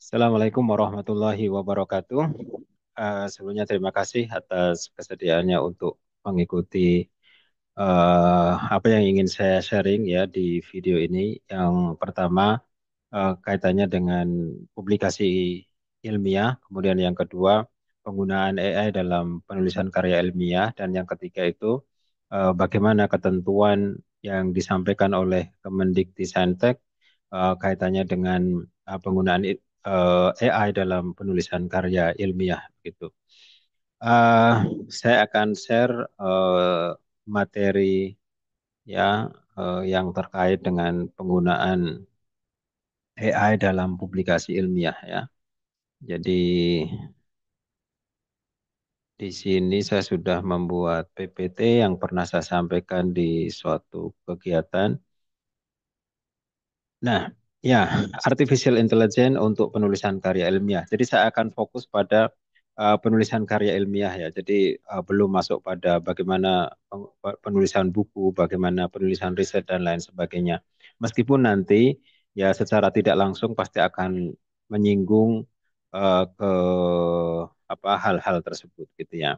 Assalamualaikum warahmatullahi wabarakatuh. Sebelumnya terima kasih atas kesediaannya untuk mengikuti apa yang ingin saya sharing ya di video ini. Yang pertama kaitannya dengan publikasi ilmiah, kemudian yang kedua penggunaan AI dalam penulisan karya ilmiah, dan yang ketiga itu bagaimana ketentuan yang disampaikan oleh Kemendikbudristek kaitannya dengan penggunaan AI dalam penulisan karya ilmiah gitu. Eh, saya akan share materi ya yang terkait dengan penggunaan AI dalam publikasi ilmiah ya. Jadi di sini saya sudah membuat PPT yang pernah saya sampaikan di suatu kegiatan. Nah, ya, artificial intelligence untuk penulisan karya ilmiah. Jadi saya akan fokus pada penulisan karya ilmiah ya. Jadi belum masuk pada bagaimana penulisan buku, bagaimana penulisan riset dan lain sebagainya. Meskipun nanti ya secara tidak langsung pasti akan menyinggung ke apa hal-hal tersebut gitu ya.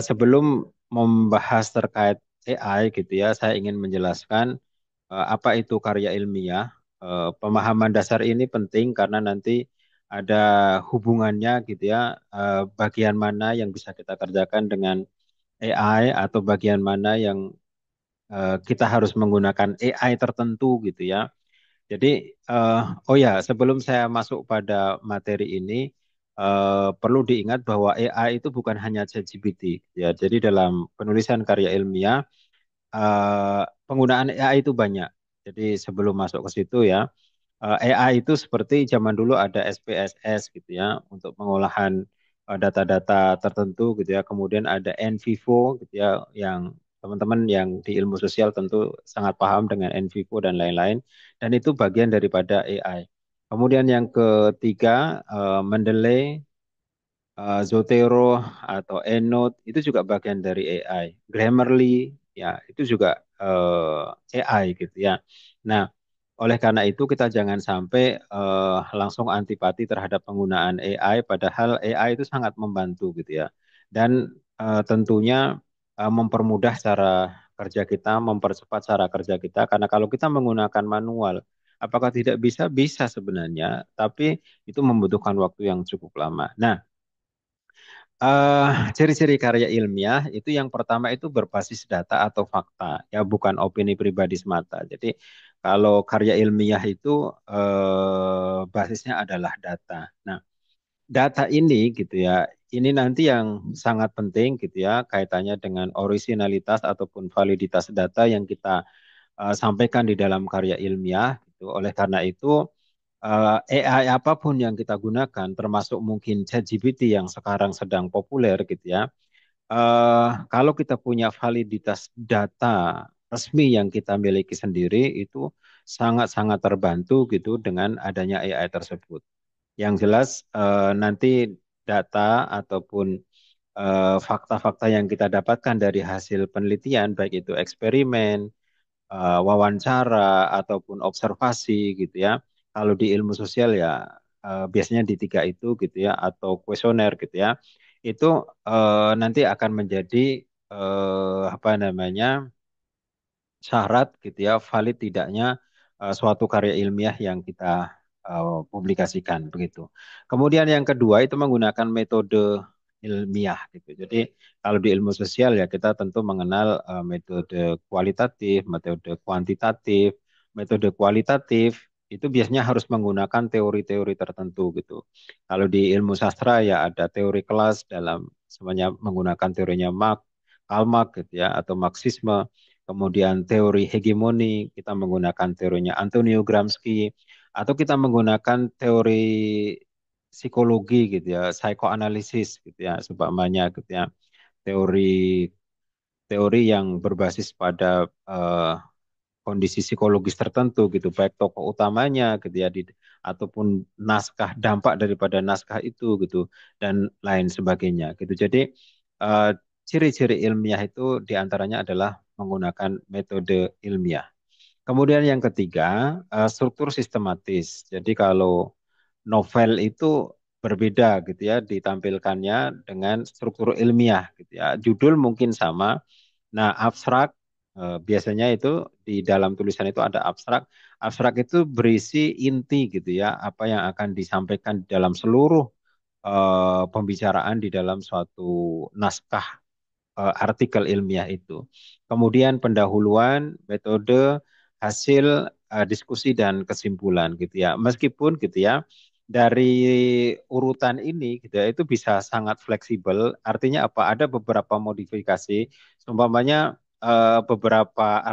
Sebelum membahas terkait AI gitu ya, saya ingin menjelaskan apa itu karya ilmiah. Pemahaman dasar ini penting karena nanti ada hubungannya gitu ya, bagian mana yang bisa kita kerjakan dengan AI atau bagian mana yang kita harus menggunakan AI tertentu gitu ya. Jadi, oh ya, sebelum saya masuk pada materi ini, perlu diingat bahwa AI itu bukan hanya ChatGPT, ya. Jadi dalam penulisan karya ilmiah, penggunaan AI itu banyak. Jadi sebelum masuk ke situ ya, AI itu seperti zaman dulu ada SPSS gitu ya untuk pengolahan data-data tertentu gitu ya. Kemudian ada NVivo gitu ya yang teman-teman yang di ilmu sosial tentu sangat paham dengan NVivo dan lain-lain. Dan itu bagian daripada AI. Kemudian yang ketiga, Mendeley, Zotero atau EndNote itu juga bagian dari AI. Grammarly ya itu juga AI gitu ya. Nah, oleh karena itu kita jangan sampai langsung antipati terhadap penggunaan AI padahal AI itu sangat membantu gitu ya. Dan tentunya mempermudah cara kerja kita, mempercepat cara kerja kita karena kalau kita menggunakan manual apakah tidak bisa? Bisa sebenarnya, tapi itu membutuhkan waktu yang cukup lama. Nah, Eh, ciri-ciri karya ilmiah itu yang pertama itu berbasis data atau fakta, ya bukan opini pribadi semata. Jadi kalau karya ilmiah itu basisnya adalah data. Nah, data ini gitu ya, ini nanti yang sangat penting gitu ya, kaitannya dengan orisinalitas ataupun validitas data yang kita sampaikan di dalam karya ilmiah. Gitu. Oleh karena itu AI apapun yang kita gunakan, termasuk mungkin ChatGPT yang sekarang sedang populer gitu ya. Kalau kita punya validitas data resmi yang kita miliki sendiri, itu sangat-sangat terbantu gitu dengan adanya AI tersebut. Yang jelas nanti data ataupun fakta-fakta yang kita dapatkan dari hasil penelitian, baik itu eksperimen, wawancara ataupun observasi gitu ya. Kalau di ilmu sosial ya biasanya di tiga itu gitu ya atau kuesioner gitu ya. Itu nanti akan menjadi apa namanya syarat gitu ya valid tidaknya suatu karya ilmiah yang kita publikasikan begitu. Kemudian yang kedua itu menggunakan metode ilmiah gitu. Jadi kalau di ilmu sosial ya kita tentu mengenal metode kualitatif, metode kuantitatif. Metode kualitatif itu biasanya harus menggunakan teori-teori tertentu gitu. Kalau di ilmu sastra ya ada teori kelas dalam semuanya menggunakan teorinya Karl Marx gitu ya atau Marxisme. Kemudian teori hegemoni kita menggunakan teorinya Antonio Gramsci atau kita menggunakan teori psikologi gitu ya, psikoanalisis gitu ya, sebagainya gitu ya, teori teori yang berbasis pada kondisi psikologis tertentu gitu, baik tokoh utamanya gitu ya, ataupun naskah dampak daripada naskah itu gitu dan lain sebagainya gitu. Jadi eh, ciri-ciri ilmiah itu diantaranya adalah menggunakan metode ilmiah. Kemudian yang ketiga, struktur sistematis. Jadi kalau novel itu berbeda gitu ya ditampilkannya dengan struktur ilmiah gitu ya. Judul mungkin sama. Nah, abstrak biasanya itu di dalam tulisan itu ada abstrak. Abstrak itu berisi inti gitu ya, apa yang akan disampaikan dalam seluruh pembicaraan di dalam suatu naskah artikel ilmiah itu. Kemudian pendahuluan, metode, hasil diskusi dan kesimpulan gitu ya. Meskipun gitu ya dari urutan ini gitu ya itu bisa sangat fleksibel. Artinya apa? Ada beberapa modifikasi. Umpamanya beberapa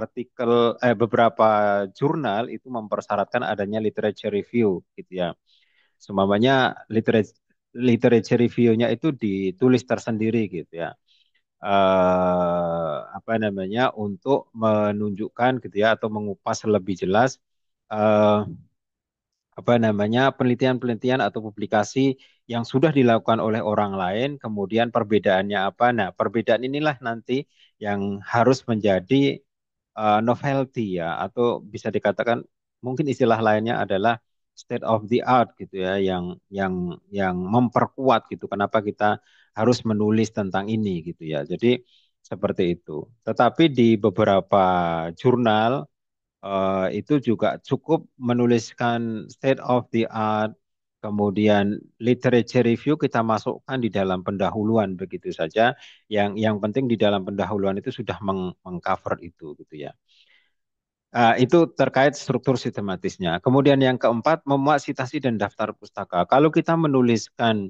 beberapa jurnal itu mempersyaratkan adanya literature review gitu ya. Seumpamanya literature review-nya itu ditulis tersendiri gitu ya. Apa namanya untuk menunjukkan gitu ya atau mengupas lebih jelas eh, apa namanya penelitian-penelitian atau publikasi yang sudah dilakukan oleh orang lain, kemudian perbedaannya apa? Nah, perbedaan inilah nanti yang harus menjadi novelty ya, atau bisa dikatakan mungkin istilah lainnya adalah state of the art gitu ya, yang memperkuat gitu. Kenapa kita harus menulis tentang ini gitu ya. Jadi seperti itu. Tetapi di beberapa jurnal itu juga cukup menuliskan state of the art, kemudian literature review kita masukkan di dalam pendahuluan begitu saja. Yang penting di dalam pendahuluan itu sudah mengcover itu gitu ya. Itu terkait struktur sistematisnya. Kemudian yang keempat, memuat sitasi dan daftar pustaka. Kalau kita menuliskan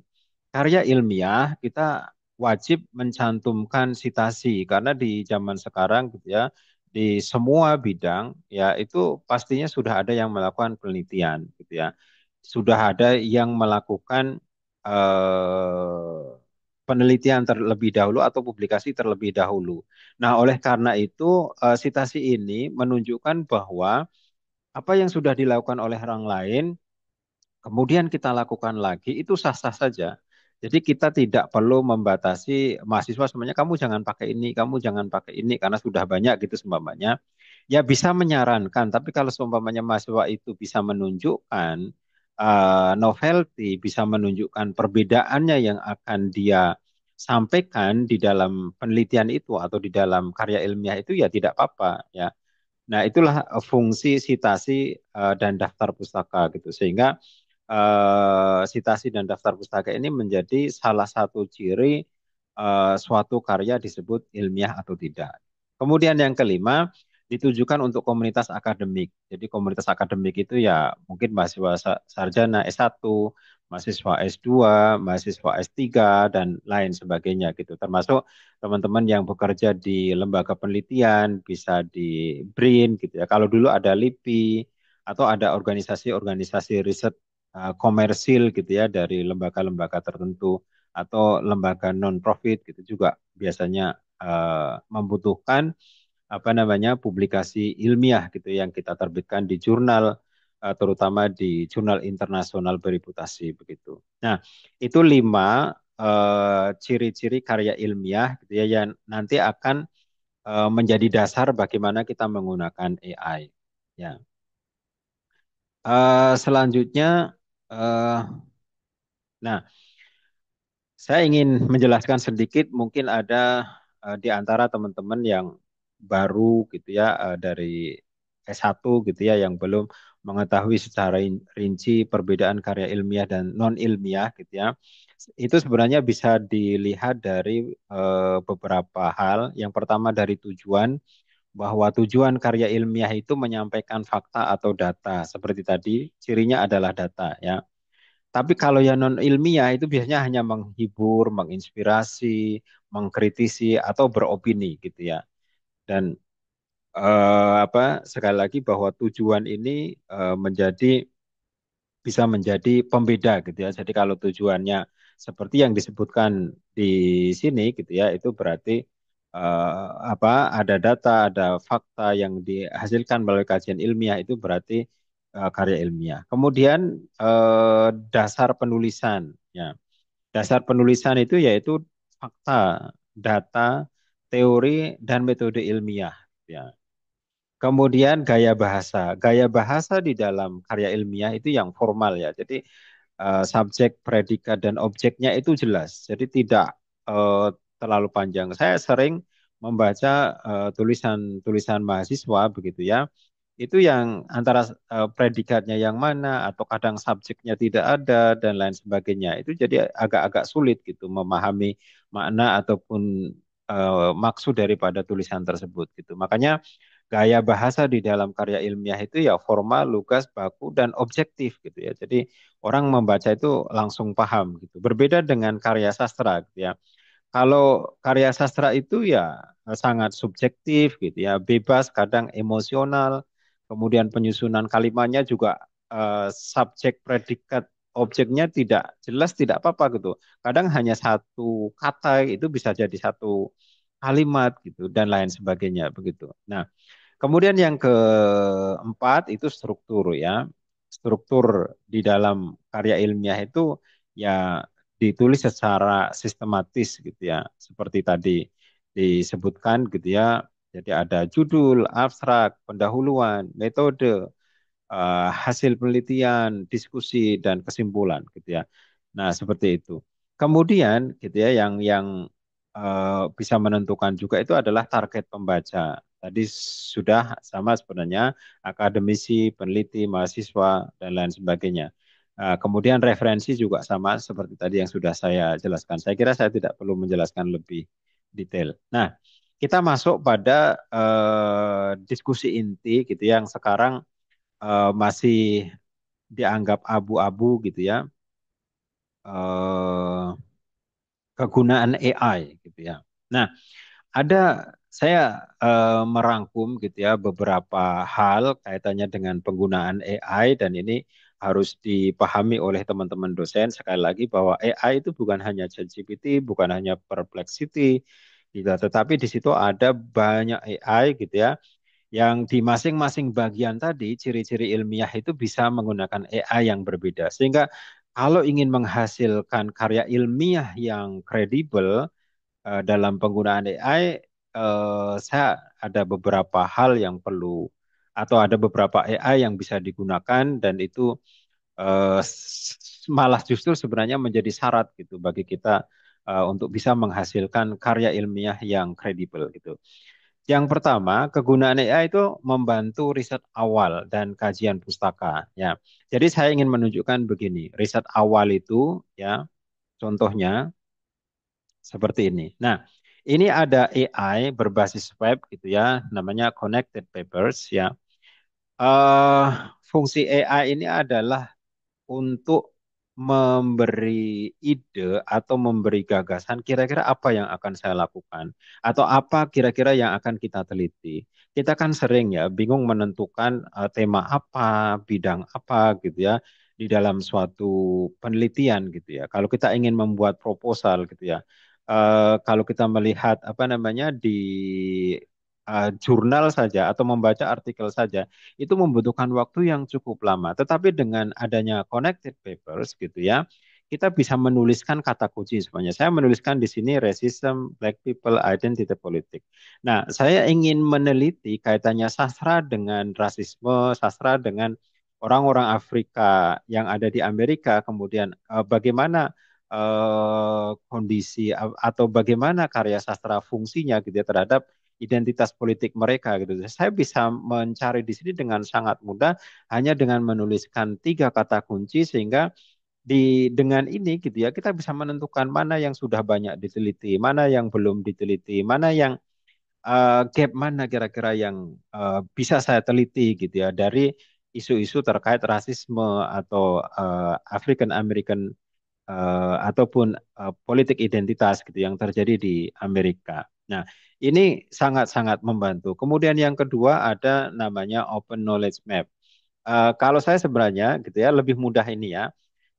karya ilmiah, kita wajib mencantumkan sitasi karena di zaman sekarang gitu ya, di semua bidang ya itu pastinya sudah ada yang melakukan penelitian gitu ya. Sudah ada yang melakukan eh, penelitian terlebih dahulu atau publikasi terlebih dahulu. Nah, oleh karena itu, sitasi ini menunjukkan bahwa apa yang sudah dilakukan oleh orang lain, kemudian kita lakukan lagi, itu sah-sah saja. Jadi kita tidak perlu membatasi mahasiswa semuanya, kamu jangan pakai ini, kamu jangan pakai ini, karena sudah banyak gitu seumpamanya. Ya bisa menyarankan, tapi kalau seumpamanya mahasiswa itu bisa menunjukkan novelty, bisa menunjukkan perbedaannya yang akan dia sampaikan di dalam penelitian itu atau di dalam karya ilmiah itu ya tidak apa-apa ya. Nah, itulah fungsi sitasi dan daftar pustaka gitu. Sehingga sitasi dan daftar pustaka ini menjadi salah satu ciri suatu karya disebut ilmiah atau tidak. Kemudian yang kelima, ditujukan untuk komunitas akademik. Jadi komunitas akademik itu ya mungkin mahasiswa sarjana S1, mahasiswa S2, mahasiswa S3, dan lain sebagainya gitu. Termasuk teman-teman yang bekerja di lembaga penelitian, bisa di BRIN gitu ya. Kalau dulu ada LIPI, atau ada organisasi-organisasi riset komersil gitu ya dari lembaga-lembaga tertentu atau lembaga non-profit gitu juga biasanya membutuhkan apa namanya publikasi ilmiah gitu yang kita terbitkan di jurnal terutama di jurnal internasional bereputasi begitu. Nah, itu lima ciri-ciri karya ilmiah gitu ya yang nanti akan menjadi dasar bagaimana kita menggunakan AI. Ya. Selanjutnya, eh, nah, saya ingin menjelaskan sedikit, mungkin ada di antara teman-teman yang baru gitu ya, dari S1 gitu ya, yang belum mengetahui secara rinci perbedaan karya ilmiah dan non ilmiah gitu ya. Itu sebenarnya bisa dilihat dari beberapa hal. Yang pertama dari tujuan, bahwa tujuan karya ilmiah itu menyampaikan fakta atau data. Seperti tadi, cirinya adalah data ya. Tapi kalau yang non ilmiah itu biasanya hanya menghibur, menginspirasi, mengkritisi atau beropini gitu ya. Dan sekali lagi bahwa tujuan ini bisa menjadi pembeda gitu ya. Jadi kalau tujuannya seperti yang disebutkan di sini gitu ya, itu berarti ada data, ada fakta yang dihasilkan melalui kajian ilmiah itu berarti karya ilmiah. Kemudian dasar penulisan ya. Dasar penulisan itu yaitu fakta, data, teori dan metode ilmiah ya. Kemudian gaya bahasa. Gaya bahasa di dalam karya ilmiah itu yang formal ya. Jadi subjek, predikat, dan objeknya itu jelas. Jadi tidak eh, terlalu panjang. Saya sering membaca tulisan-tulisan mahasiswa begitu ya. Itu yang antara predikatnya yang mana atau kadang subjeknya tidak ada dan lain sebagainya. Itu jadi agak-agak sulit gitu memahami makna ataupun maksud daripada tulisan tersebut gitu. Makanya gaya bahasa di dalam karya ilmiah itu ya formal, lugas, baku, dan objektif gitu ya. Jadi orang membaca itu langsung paham gitu. Berbeda dengan karya sastra gitu ya. Kalau karya sastra itu ya sangat subjektif gitu ya, bebas, kadang emosional. Kemudian penyusunan kalimatnya juga subjek, predikat, objeknya tidak jelas, tidak apa-apa gitu. Kadang hanya satu kata itu bisa jadi satu kalimat gitu dan lain sebagainya begitu. Nah, kemudian yang keempat itu struktur ya. Struktur di dalam karya ilmiah itu ya ditulis secara sistematis gitu ya. Seperti tadi disebutkan gitu ya. Jadi ada judul, abstrak, pendahuluan, metode, hasil penelitian, diskusi dan kesimpulan gitu ya. Nah, seperti itu. Kemudian gitu ya bisa menentukan juga itu adalah target pembaca. Tadi sudah sama sebenarnya akademisi, peneliti, mahasiswa dan lain sebagainya. Kemudian referensi juga sama seperti tadi yang sudah saya jelaskan. Saya kira saya tidak perlu menjelaskan lebih detail. Nah, kita masuk pada diskusi inti gitu ya, yang sekarang masih dianggap abu-abu gitu ya, eh, kegunaan AI gitu ya. Nah, ada saya merangkum gitu ya beberapa hal kaitannya dengan penggunaan AI dan ini harus dipahami oleh teman-teman dosen sekali lagi bahwa AI itu bukan hanya ChatGPT, bukan hanya Perplexity, gitu, tetapi di situ ada banyak AI gitu ya yang di masing-masing bagian tadi ciri-ciri ilmiah itu bisa menggunakan AI yang berbeda. Sehingga kalau ingin menghasilkan karya ilmiah yang kredibel dalam penggunaan AI, saya ada beberapa hal yang perlu atau ada beberapa AI yang bisa digunakan dan itu malah justru sebenarnya menjadi syarat gitu bagi kita untuk bisa menghasilkan karya ilmiah yang kredibel gitu. Yang pertama, kegunaan AI itu membantu riset awal dan kajian pustaka. Ya, jadi saya ingin menunjukkan begini, riset awal itu, ya, contohnya seperti ini. Nah, ini ada AI berbasis web gitu ya, namanya Connected Papers ya. Eh, Fungsi AI ini adalah untuk memberi ide atau memberi gagasan kira-kira apa yang akan saya lakukan atau apa kira-kira yang akan kita teliti. Kita kan sering ya bingung menentukan tema apa, bidang apa gitu ya di dalam suatu penelitian gitu ya. Kalau kita ingin membuat proposal gitu ya. Kalau kita melihat apa namanya di jurnal saja atau membaca artikel saja itu membutuhkan waktu yang cukup lama. Tetapi dengan adanya connected papers gitu ya, kita bisa menuliskan kata kunci semuanya. Saya menuliskan di sini racism, black people, identity politik. Nah, saya ingin meneliti kaitannya sastra dengan rasisme, sastra dengan orang-orang Afrika yang ada di Amerika, kemudian bagaimana kondisi atau bagaimana karya sastra fungsinya gitu ya terhadap identitas politik mereka gitu. Saya bisa mencari di sini dengan sangat mudah hanya dengan menuliskan tiga kata kunci sehingga dengan ini gitu ya kita bisa menentukan mana yang sudah banyak diteliti, mana yang belum diteliti, mana yang gap mana kira-kira yang bisa saya teliti gitu ya dari isu-isu terkait rasisme atau African American ataupun politik identitas gitu yang terjadi di Amerika. Nah, ini sangat-sangat membantu. Kemudian yang kedua ada namanya Open Knowledge Map. Kalau saya sebenarnya gitu ya lebih mudah ini ya.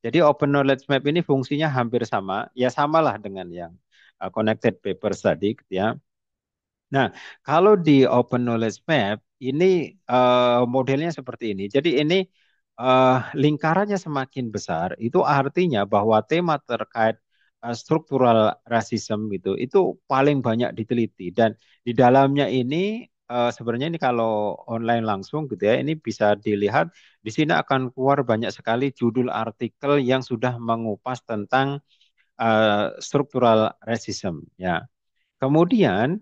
Jadi Open Knowledge Map ini fungsinya hampir sama, ya samalah dengan yang Connected Papers tadi gitu ya. Nah, kalau di Open Knowledge Map ini modelnya seperti ini. Jadi ini lingkarannya semakin besar, itu artinya bahwa tema terkait struktural rasisme gitu itu paling banyak diteliti dan di dalamnya ini sebenarnya ini kalau online langsung gitu ya, ini bisa dilihat di sini akan keluar banyak sekali judul artikel yang sudah mengupas tentang struktural racism ya. Kemudian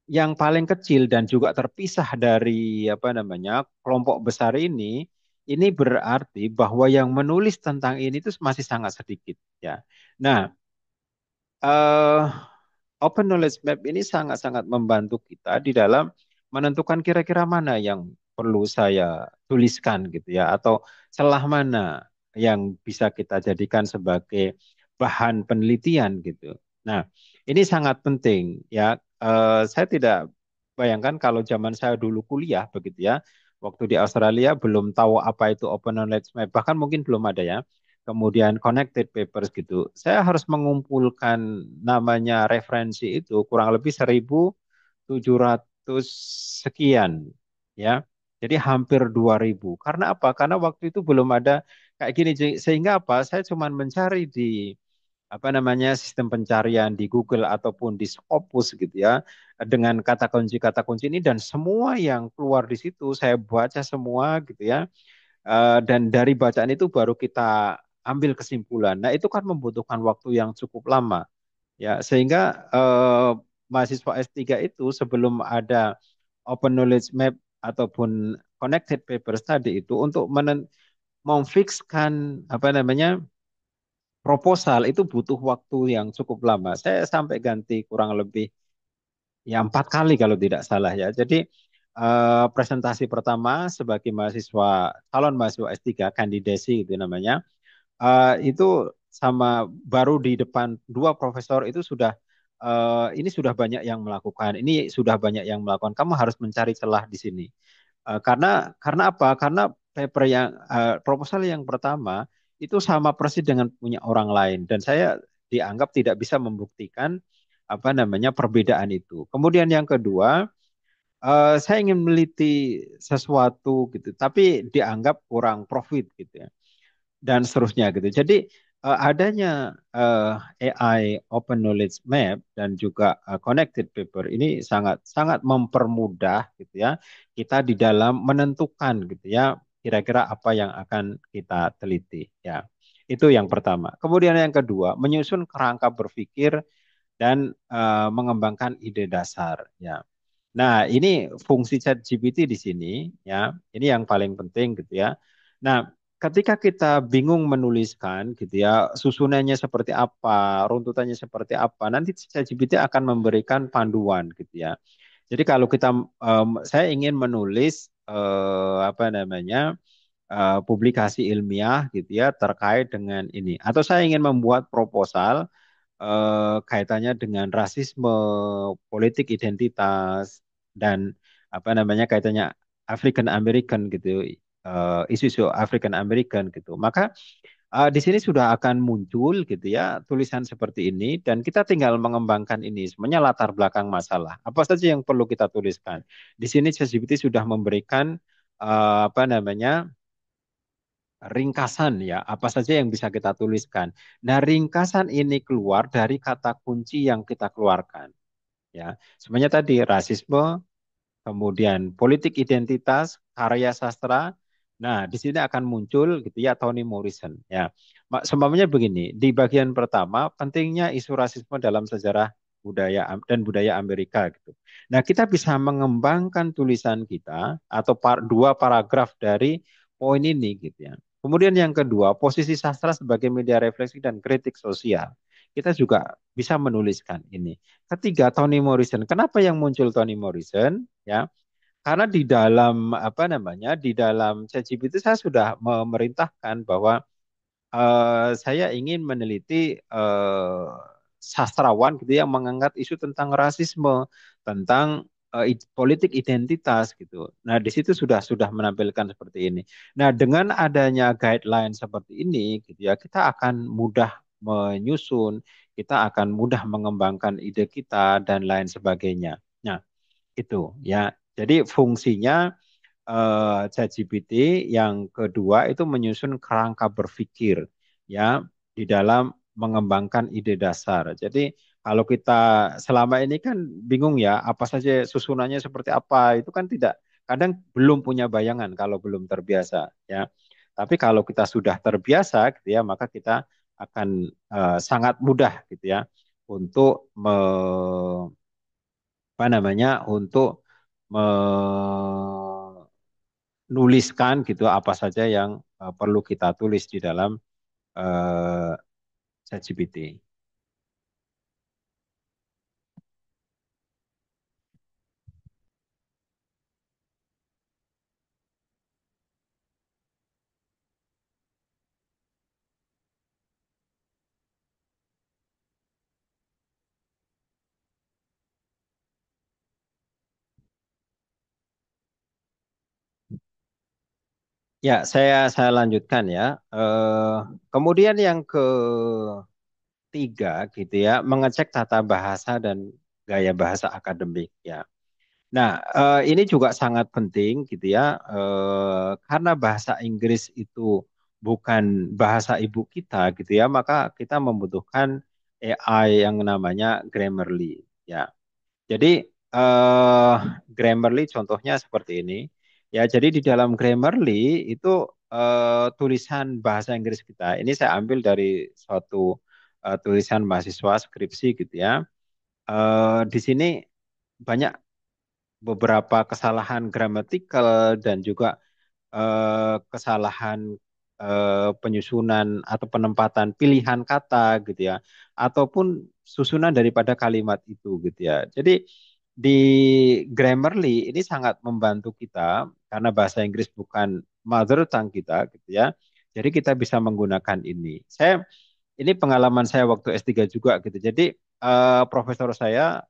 yang paling kecil dan juga terpisah dari apa namanya kelompok besar ini berarti bahwa yang menulis tentang ini itu masih sangat sedikit ya. Nah, eh, Open Knowledge Map ini sangat-sangat membantu kita di dalam menentukan kira-kira mana yang perlu saya tuliskan gitu ya, atau celah mana yang bisa kita jadikan sebagai bahan penelitian gitu. Nah, ini sangat penting ya. Saya tidak bayangkan kalau zaman saya dulu kuliah begitu ya, waktu di Australia belum tahu apa itu Open Knowledge Map, bahkan mungkin belum ada ya, kemudian connected papers gitu. Saya harus mengumpulkan namanya referensi itu kurang lebih 1.700 sekian ya. Jadi hampir 2.000. Karena apa? Karena waktu itu belum ada kayak gini. Sehingga apa? Saya cuma mencari di apa namanya sistem pencarian di Google ataupun di Scopus gitu ya, dengan kata kunci ini, dan semua yang keluar di situ saya baca semua gitu ya. Dan dari bacaan itu baru kita ambil kesimpulan. Nah, itu kan membutuhkan waktu yang cukup lama ya, sehingga mahasiswa S3 itu sebelum ada Open Knowledge Map ataupun Connected Papers tadi itu untuk memfikskan apa namanya proposal itu butuh waktu yang cukup lama. Saya sampai ganti kurang lebih ya 4 kali kalau tidak salah ya. Jadi presentasi pertama sebagai mahasiswa calon mahasiswa S3 kandidasi itu namanya, itu sama baru di depan dua profesor itu sudah, ini sudah banyak yang melakukan, ini sudah banyak yang melakukan. Kamu harus mencari celah di sini. Karena apa? Karena paper yang proposal yang pertama itu sama persis dengan punya orang lain, dan saya dianggap tidak bisa membuktikan apa namanya perbedaan itu. Kemudian yang kedua, saya ingin meneliti sesuatu gitu, tapi dianggap kurang profit gitu ya, dan seterusnya gitu. Jadi adanya AI Open Knowledge Map dan juga Connected Paper ini sangat sangat mempermudah gitu ya kita di dalam menentukan gitu ya kira-kira apa yang akan kita teliti ya. Itu yang pertama. Kemudian yang kedua, menyusun kerangka berpikir dan mengembangkan ide dasar ya. Nah, ini fungsi ChatGPT di sini ya. Ini yang paling penting gitu ya. Nah, ketika kita bingung menuliskan gitu ya, susunannya seperti apa, runtutannya seperti apa, nanti ChatGPT akan memberikan panduan gitu ya. Jadi kalau kita saya ingin menulis apa namanya publikasi ilmiah gitu ya terkait dengan ini, atau saya ingin membuat proposal kaitannya dengan rasisme, politik identitas, dan apa namanya kaitannya African American gitu, isu-isu African American gitu. Maka di sini sudah akan muncul gitu ya tulisan seperti ini, dan kita tinggal mengembangkan ini semuanya latar belakang masalah. Apa saja yang perlu kita tuliskan. Di sini ChatGPT sudah memberikan apa namanya ringkasan ya, apa saja yang bisa kita tuliskan. Nah, ringkasan ini keluar dari kata kunci yang kita keluarkan ya. Semuanya tadi rasisme, kemudian politik identitas, karya sastra. Nah, di sini akan muncul gitu ya Toni Morrison ya. Seumpamanya begini, di bagian pertama pentingnya isu rasisme dalam sejarah budaya dan budaya Amerika gitu. Nah, kita bisa mengembangkan tulisan kita atau dua paragraf dari poin ini gitu ya. Kemudian yang kedua, posisi sastra sebagai media refleksi dan kritik sosial. Kita juga bisa menuliskan ini. Ketiga, Toni Morrison. Kenapa yang muncul Toni Morrison? Ya, karena di dalam apa namanya, di dalam ChatGPT saya sudah memerintahkan bahwa saya ingin meneliti sastrawan gitu yang mengangkat isu tentang rasisme, tentang politik identitas gitu. Nah, di situ sudah menampilkan seperti ini. Nah, dengan adanya guideline seperti ini gitu ya, kita akan mudah menyusun, kita akan mudah mengembangkan ide kita dan lain sebagainya. Nah, itu ya. Jadi fungsinya ChatGPT yang kedua itu menyusun kerangka berpikir ya di dalam mengembangkan ide dasar. Jadi Kalau kita selama ini kan bingung ya, apa saja susunannya seperti apa, itu kan tidak, kadang belum punya bayangan kalau belum terbiasa ya. Tapi kalau kita sudah terbiasa gitu ya, maka kita akan sangat mudah gitu ya untuk apa namanya, untuk menuliskan gitu apa saja yang perlu kita tulis di dalam eh, ChatGPT. Ya, saya lanjutkan ya. Eh, Kemudian yang ketiga gitu ya, mengecek tata bahasa dan gaya bahasa akademik ya. Nah, ini juga sangat penting gitu ya, karena bahasa Inggris itu bukan bahasa ibu kita gitu ya, maka kita membutuhkan AI yang namanya Grammarly ya. Jadi eh, Grammarly contohnya seperti ini. Ya, jadi di dalam Grammarly itu tulisan bahasa Inggris kita. Ini saya ambil dari suatu tulisan mahasiswa skripsi gitu ya. Di sini banyak beberapa kesalahan gramatikal dan juga kesalahan penyusunan atau penempatan pilihan kata gitu ya, ataupun susunan daripada kalimat itu gitu ya. Jadi di Grammarly ini sangat membantu kita karena bahasa Inggris bukan mother tongue kita gitu ya. Jadi kita bisa menggunakan ini. Ini pengalaman saya waktu S3 juga gitu. Jadi profesor saya,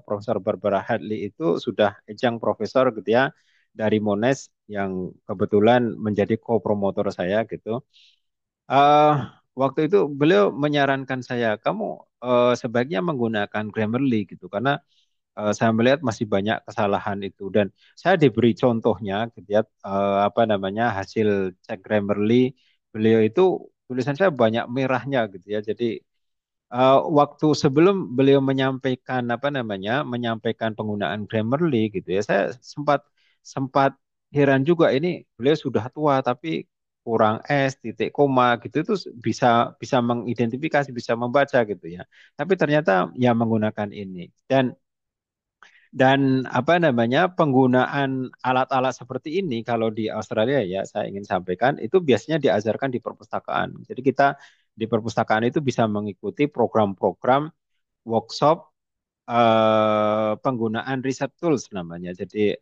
Profesor Barbara Hadley itu sudah ejang profesor gitu ya dari Monash yang kebetulan menjadi co-promotor saya gitu. Eh Waktu itu beliau menyarankan saya, kamu sebaiknya menggunakan Grammarly gitu karena saya melihat masih banyak kesalahan itu dan saya diberi contohnya gitu ya, apa namanya, hasil cek Grammarly beliau itu tulisan saya banyak merahnya gitu ya. Jadi waktu sebelum beliau menyampaikan apa namanya, menyampaikan penggunaan Grammarly gitu ya, saya sempat sempat heran juga, ini beliau sudah tua tapi kurang S, titik koma gitu itu bisa bisa mengidentifikasi, bisa membaca gitu ya. Tapi ternyata ya menggunakan ini dan apa namanya, penggunaan alat-alat seperti ini kalau di Australia ya saya ingin sampaikan itu biasanya diajarkan di perpustakaan. Jadi kita di perpustakaan itu bisa mengikuti program-program workshop penggunaan research tools namanya. Jadi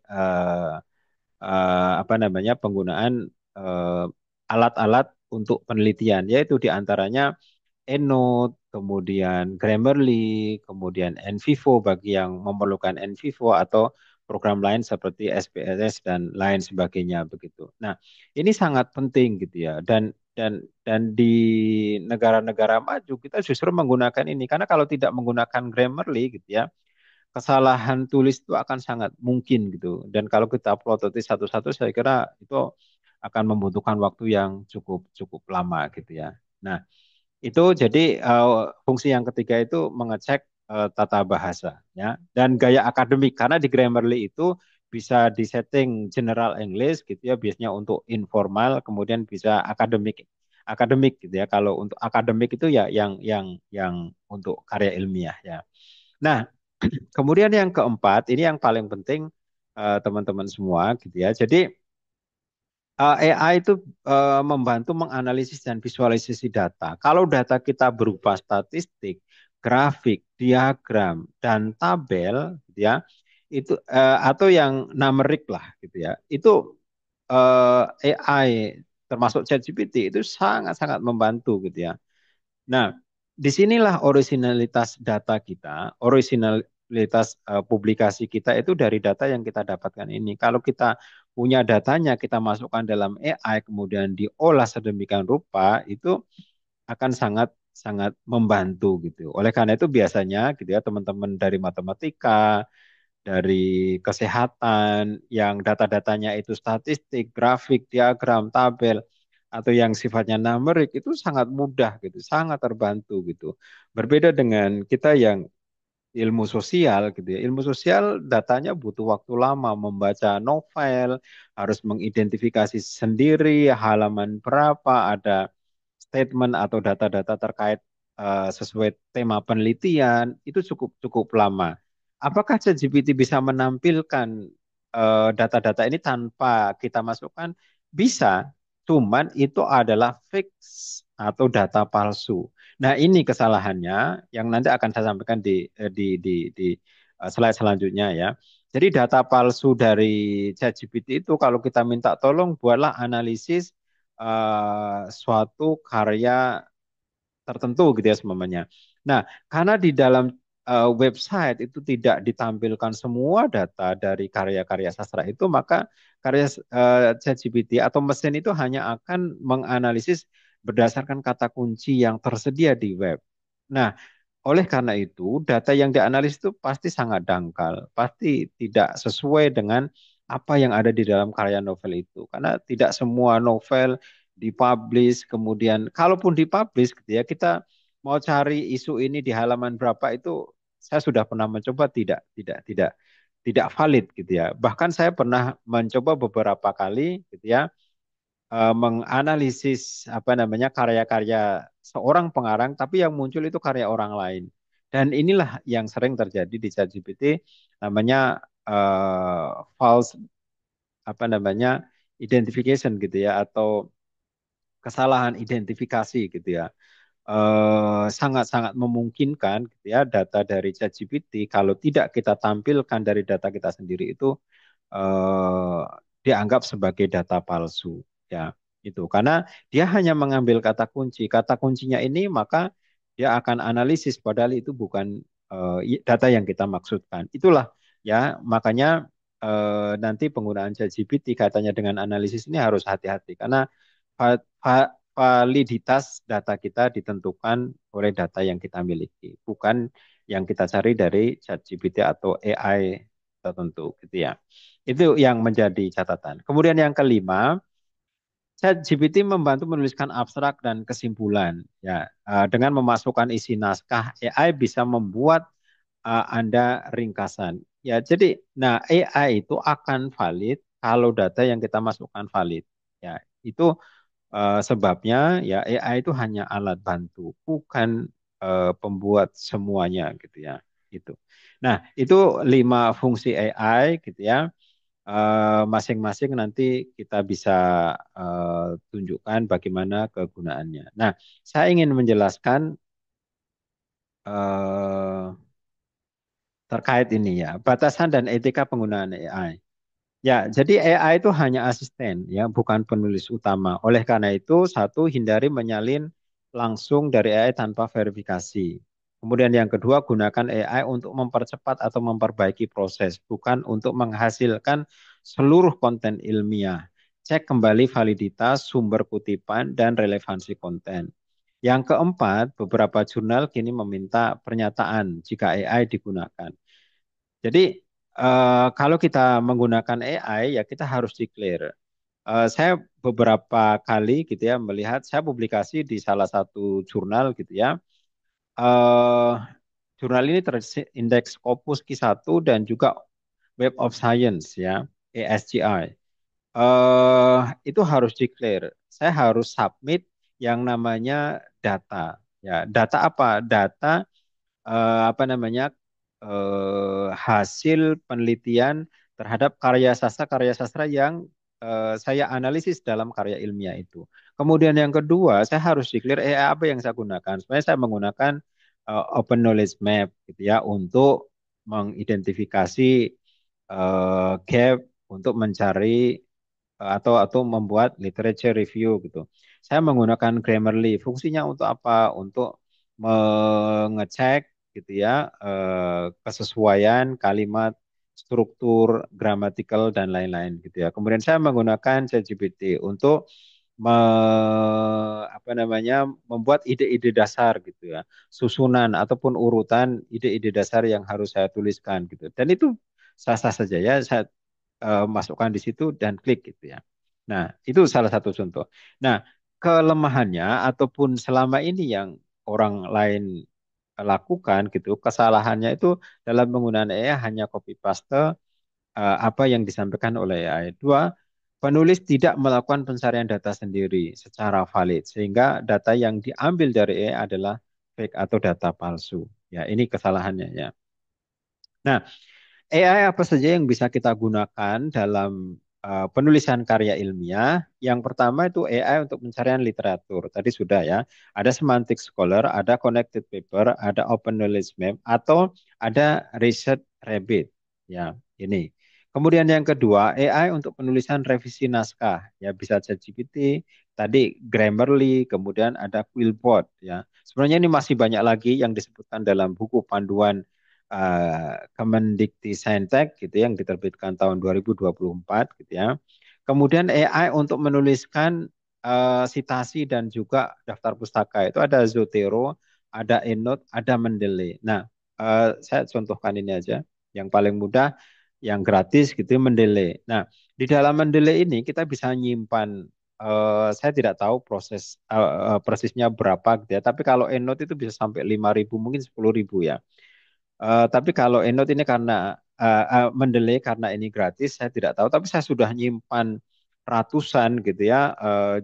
apa namanya, penggunaan eh, alat-alat untuk penelitian, yaitu diantaranya EndNote, kemudian Grammarly, kemudian NVivo bagi yang memerlukan NVivo atau program lain seperti SPSS dan lain sebagainya begitu. Nah, ini sangat penting gitu ya, dan di negara-negara maju kita justru menggunakan ini karena kalau tidak menggunakan Grammarly gitu ya, kesalahan tulis itu akan sangat mungkin gitu. Dan kalau kita plototis satu-satu, saya kira itu akan membutuhkan waktu yang cukup cukup lama gitu ya. Nah, itu jadi fungsi yang ketiga itu mengecek tata bahasa ya dan gaya akademik karena di Grammarly itu bisa disetting general English gitu ya, biasanya untuk informal, kemudian bisa akademik akademik gitu ya. Kalau untuk akademik itu ya yang untuk karya ilmiah ya. Nah, kemudian yang keempat, ini yang paling penting teman-teman semua gitu ya. Jadi AI itu membantu menganalisis dan visualisasi data. Kalau data kita berupa statistik, grafik, diagram, dan tabel, gitu ya, itu atau yang numerik lah, gitu ya, itu AI termasuk ChatGPT itu sangat-sangat membantu, gitu ya. Nah, disinilah originalitas data kita, originalitas publikasi kita itu dari data yang kita dapatkan ini. Kalau kita punya datanya, kita masukkan dalam AI, kemudian diolah sedemikian rupa, itu akan sangat sangat membantu gitu. Oleh karena itu biasanya gitu ya, teman-teman dari matematika, dari kesehatan yang data-datanya itu statistik, grafik, diagram, tabel atau yang sifatnya numerik itu sangat mudah gitu, sangat terbantu gitu. Berbeda dengan kita yang ilmu sosial gitu ya. Ilmu sosial datanya butuh waktu lama membaca novel, harus mengidentifikasi sendiri halaman berapa, ada statement atau data-data terkait sesuai tema penelitian, itu cukup cukup lama. Apakah ChatGPT bisa menampilkan data-data ini tanpa kita masukkan? Bisa, cuman itu adalah fix atau data palsu. Nah, ini kesalahannya yang nanti akan saya sampaikan di slide selanjutnya ya. Jadi data palsu dari ChatGPT itu kalau kita minta tolong buatlah analisis suatu karya tertentu gitu ya semuanya. Nah, karena di dalam website itu tidak ditampilkan semua data dari karya-karya sastra itu, maka karya ChatGPT atau mesin itu hanya akan menganalisis berdasarkan kata kunci yang tersedia di web. Nah, oleh karena itu, data yang dianalisis itu pasti sangat dangkal, pasti tidak sesuai dengan apa yang ada di dalam karya novel itu. Karena tidak semua novel dipublish, kemudian kalaupun dipublish gitu ya, kita mau cari isu ini di halaman berapa itu saya sudah pernah mencoba tidak valid gitu ya. Bahkan saya pernah mencoba beberapa kali gitu ya menganalisis apa namanya karya-karya seorang pengarang, tapi yang muncul itu karya orang lain. Dan inilah yang sering terjadi di ChatGPT, namanya false apa namanya identification gitu ya, atau kesalahan identifikasi gitu ya. Sangat-sangat memungkinkan gitu ya data dari ChatGPT kalau tidak kita tampilkan dari data kita sendiri itu eh, dianggap sebagai data palsu ya itu karena dia hanya mengambil kata kuncinya ini maka dia akan analisis padahal itu bukan data yang kita maksudkan itulah ya makanya nanti penggunaan ChatGPT katanya dengan analisis ini harus hati-hati karena validitas data kita ditentukan oleh data yang kita miliki bukan yang kita cari dari ChatGPT atau AI tertentu gitu ya. Itu yang menjadi catatan. Kemudian yang kelima, ChatGPT membantu menuliskan abstrak dan kesimpulan. Ya, dengan memasukkan isi naskah, AI bisa membuat Anda ringkasan. Ya, jadi, nah AI itu akan valid kalau data yang kita masukkan valid. Ya, itu sebabnya ya AI itu hanya alat bantu, bukan pembuat semuanya gitu ya. Itu. Nah, itu 5 fungsi AI gitu ya. Masing-masing nanti kita bisa tunjukkan bagaimana kegunaannya. Nah, saya ingin menjelaskan eh, terkait ini ya, batasan dan etika penggunaan AI. Ya, jadi AI itu hanya asisten ya, bukan penulis utama. Oleh karena itu, satu, hindari menyalin langsung dari AI tanpa verifikasi. Kemudian yang kedua, gunakan AI untuk mempercepat atau memperbaiki proses, bukan untuk menghasilkan seluruh konten ilmiah. Cek kembali validitas, sumber kutipan, dan relevansi konten. Yang keempat, beberapa jurnal kini meminta pernyataan jika AI digunakan. Jadi kalau kita menggunakan AI ya kita harus declare. Saya beberapa kali gitu ya melihat saya publikasi di salah satu jurnal gitu ya. Eh, Jurnal ini terindeks Scopus Q1 dan juga Web of Science ya, ASGI. Itu harus declare. Saya harus submit yang namanya data. Ya, data apa? Data apa namanya hasil penelitian terhadap karya sastra yang saya analisis dalam karya ilmiah itu. Kemudian yang kedua, saya harus declare apa yang saya gunakan. Sebenarnya saya menggunakan Open Knowledge Map gitu ya untuk mengidentifikasi gap untuk mencari atau membuat literature review gitu. Saya menggunakan Grammarly. Fungsinya untuk apa? Untuk mengecek gitu ya kesesuaian kalimat, struktur, gramatikal dan lain-lain gitu ya. Kemudian saya menggunakan ChatGPT untuk apa namanya membuat ide-ide dasar gitu ya, susunan ataupun urutan ide-ide dasar yang harus saya tuliskan gitu. Dan itu sah-sah saja ya, saya masukkan di situ dan klik gitu ya. Nah, itu salah satu contoh. Nah, kelemahannya ataupun selama ini yang orang lain lakukan gitu, kesalahannya itu dalam penggunaan AI hanya copy paste apa yang disampaikan oleh AI. Dua, penulis tidak melakukan pencarian data sendiri secara valid, sehingga data yang diambil dari AI adalah fake atau data palsu. Ya, ini kesalahannya ya. Nah, AI apa saja yang bisa kita gunakan dalam penulisan karya ilmiah? Yang pertama itu AI untuk pencarian literatur. Tadi sudah ya. Ada semantic scholar, ada connected paper, ada open knowledge map, atau ada research rabbit. Ya, ini. Kemudian yang kedua, AI untuk penulisan revisi naskah. Ya, bisa ChatGPT, tadi Grammarly, kemudian ada Quillbot. Ya, sebenarnya ini masih banyak lagi yang disebutkan dalam buku panduan Kemendikti gitu ya, yang diterbitkan tahun 2024 gitu ya. Kemudian AI untuk menuliskan sitasi dan juga daftar pustaka itu ada Zotero, ada EndNote, ada Mendeley. Nah, saya contohkan ini aja. Yang paling mudah, yang gratis gitu ya, Mendeley. Nah, di dalam Mendeley ini kita bisa nyimpan saya tidak tahu persisnya berapa gitu ya. Tapi kalau EndNote itu bisa sampai 5.000 mungkin 10.000 ya. Tapi kalau EndNote ini karena mendelay karena ini gratis, saya tidak tahu. Tapi saya sudah nyimpan ratusan gitu ya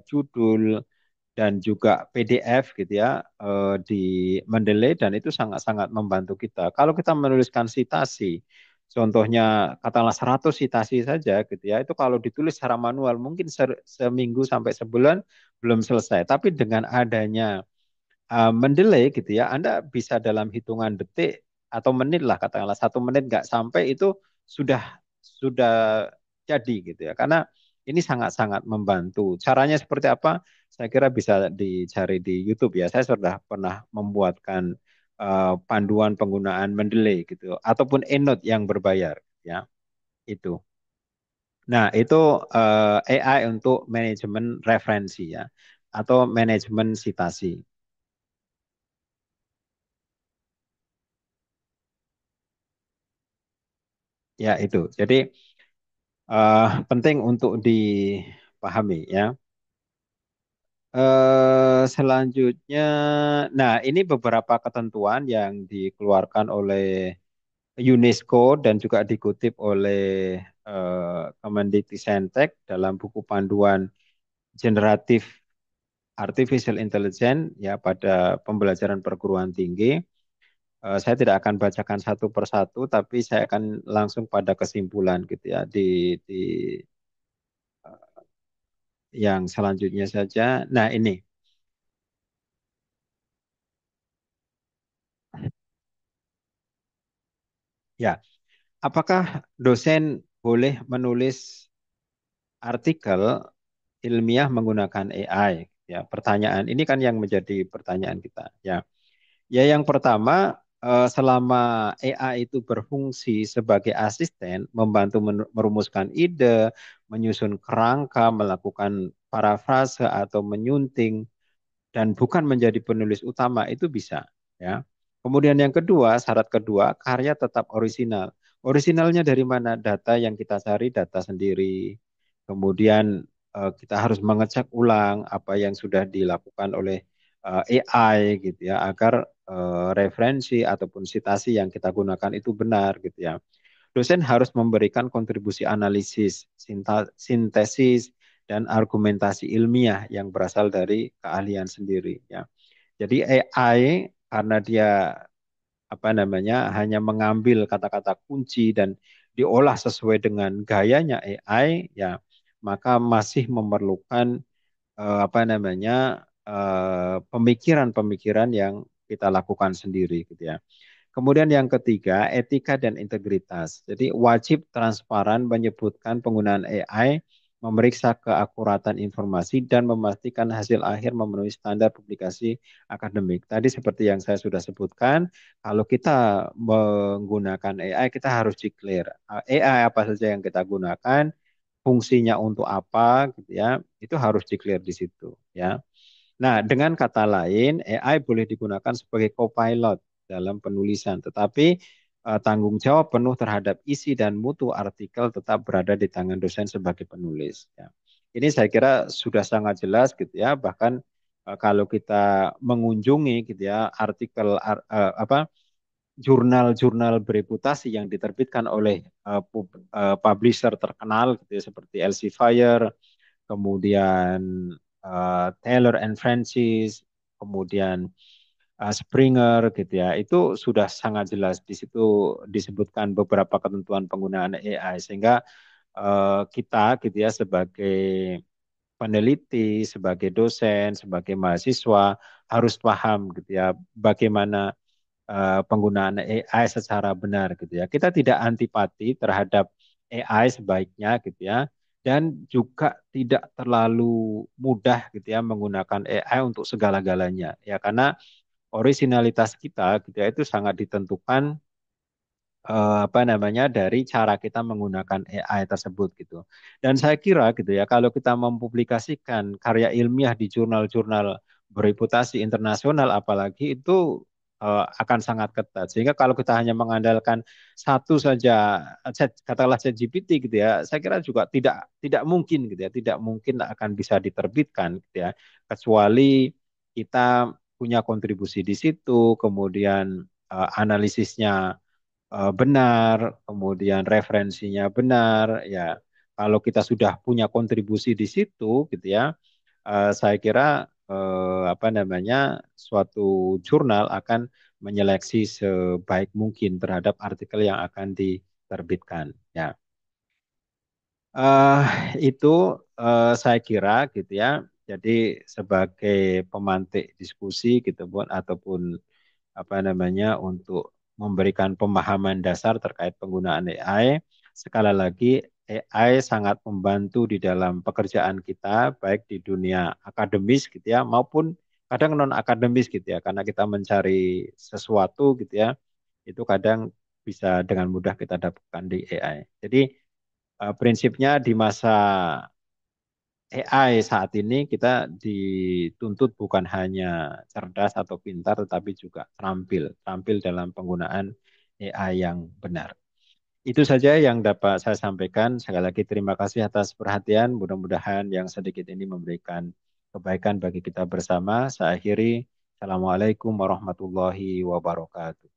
judul dan juga PDF gitu ya di Mendeley dan itu sangat-sangat membantu kita. Kalau kita menuliskan sitasi, contohnya katakanlah 100 sitasi saja gitu ya, itu kalau ditulis secara manual mungkin seminggu sampai sebulan belum selesai. Tapi dengan adanya mendelay gitu ya, Anda bisa dalam hitungan detik atau menit lah katakanlah 1 menit nggak sampai itu sudah sudah jadi gitu ya. Karena ini sangat-sangat membantu. Caranya seperti apa? Saya kira bisa dicari di YouTube ya. Saya sudah pernah membuatkan panduan penggunaan Mendeley gitu ataupun EndNote yang berbayar ya itu. Nah, itu AI untuk manajemen referensi ya atau manajemen citasi. Ya, itu. Jadi penting untuk dipahami ya. Selanjutnya, nah ini beberapa ketentuan yang dikeluarkan oleh UNESCO dan juga dikutip oleh Kemendikbudristek dalam buku panduan generatif artificial intelligence ya pada pembelajaran perguruan tinggi. Saya tidak akan bacakan satu persatu, tapi saya akan langsung pada kesimpulan gitu ya di yang selanjutnya saja. Nah, ini ya, apakah dosen boleh menulis artikel ilmiah menggunakan AI? Ya, pertanyaan ini kan yang menjadi pertanyaan kita. Ya, ya yang pertama selama AI itu berfungsi sebagai asisten, membantu merumuskan ide, menyusun kerangka, melakukan parafrase atau menyunting dan bukan menjadi penulis utama itu bisa ya. Kemudian yang kedua, syarat kedua, karya tetap orisinal. Orisinalnya dari mana? Data yang kita cari data sendiri. Kemudian kita harus mengecek ulang apa yang sudah dilakukan oleh AI gitu ya agar referensi ataupun sitasi yang kita gunakan itu benar gitu ya. Dosen harus memberikan kontribusi analisis, sintesis, dan argumentasi ilmiah yang berasal dari keahlian sendiri. Ya. Jadi AI karena dia apa namanya hanya mengambil kata-kata kunci dan diolah sesuai dengan gayanya AI, ya maka masih memerlukan apa namanya pemikiran-pemikiran yang kita lakukan sendiri, gitu ya. Kemudian yang ketiga, etika dan integritas. Jadi wajib transparan menyebutkan penggunaan AI, memeriksa keakuratan informasi, dan memastikan hasil akhir memenuhi standar publikasi akademik. Tadi seperti yang saya sudah sebutkan, kalau kita menggunakan AI, kita harus declare AI apa saja yang kita gunakan, fungsinya untuk apa, gitu ya, itu harus declare di situ, ya. Nah, dengan kata lain, AI boleh digunakan sebagai co-pilot dalam penulisan, tetapi tanggung jawab penuh terhadap isi dan mutu artikel tetap berada di tangan dosen sebagai penulis. Ya. Ini saya kira sudah sangat jelas gitu ya, bahkan kalau kita mengunjungi gitu ya artikel apa jurnal-jurnal bereputasi yang diterbitkan oleh publisher terkenal gitu ya, seperti Elsevier, kemudian Taylor and Francis, kemudian Springer gitu ya, itu sudah sangat jelas di situ disebutkan beberapa ketentuan penggunaan AI sehingga kita gitu ya sebagai peneliti, sebagai dosen, sebagai mahasiswa harus paham gitu ya bagaimana penggunaan AI secara benar gitu ya. Kita tidak antipati terhadap AI sebaiknya gitu ya. Dan juga tidak terlalu mudah gitu ya menggunakan AI untuk segala-galanya ya karena orisinalitas kita gitu ya itu sangat ditentukan apa namanya dari cara kita menggunakan AI tersebut gitu. Dan saya kira gitu ya kalau kita mempublikasikan karya ilmiah di jurnal-jurnal bereputasi internasional apalagi itu akan sangat ketat. Sehingga kalau kita hanya mengandalkan satu saja katakanlah ChatGPT gitu ya, saya kira juga tidak tidak mungkin gitu ya, tidak mungkin akan bisa diterbitkan gitu ya kecuali kita punya kontribusi di situ, kemudian analisisnya benar, kemudian referensinya benar, ya kalau kita sudah punya kontribusi di situ, gitu ya, saya kira apa namanya suatu jurnal akan menyeleksi sebaik mungkin terhadap artikel yang akan diterbitkan. Ya, Eh, itu saya kira gitu ya. Jadi sebagai pemantik diskusi gitu pun ataupun apa namanya untuk memberikan pemahaman dasar terkait penggunaan AI. Sekali lagi, AI sangat membantu di dalam pekerjaan kita, baik di dunia akademis gitu ya, maupun kadang non akademis gitu ya, karena kita mencari sesuatu gitu ya, itu kadang bisa dengan mudah kita dapatkan di AI. Jadi prinsipnya di masa AI saat ini kita dituntut bukan hanya cerdas atau pintar, tetapi juga terampil, terampil dalam penggunaan AI yang benar. Itu saja yang dapat saya sampaikan. Sekali lagi terima kasih atas perhatian. Mudah-mudahan yang sedikit ini memberikan kebaikan bagi kita bersama. Saya akhiri. Assalamualaikum warahmatullahi wabarakatuh.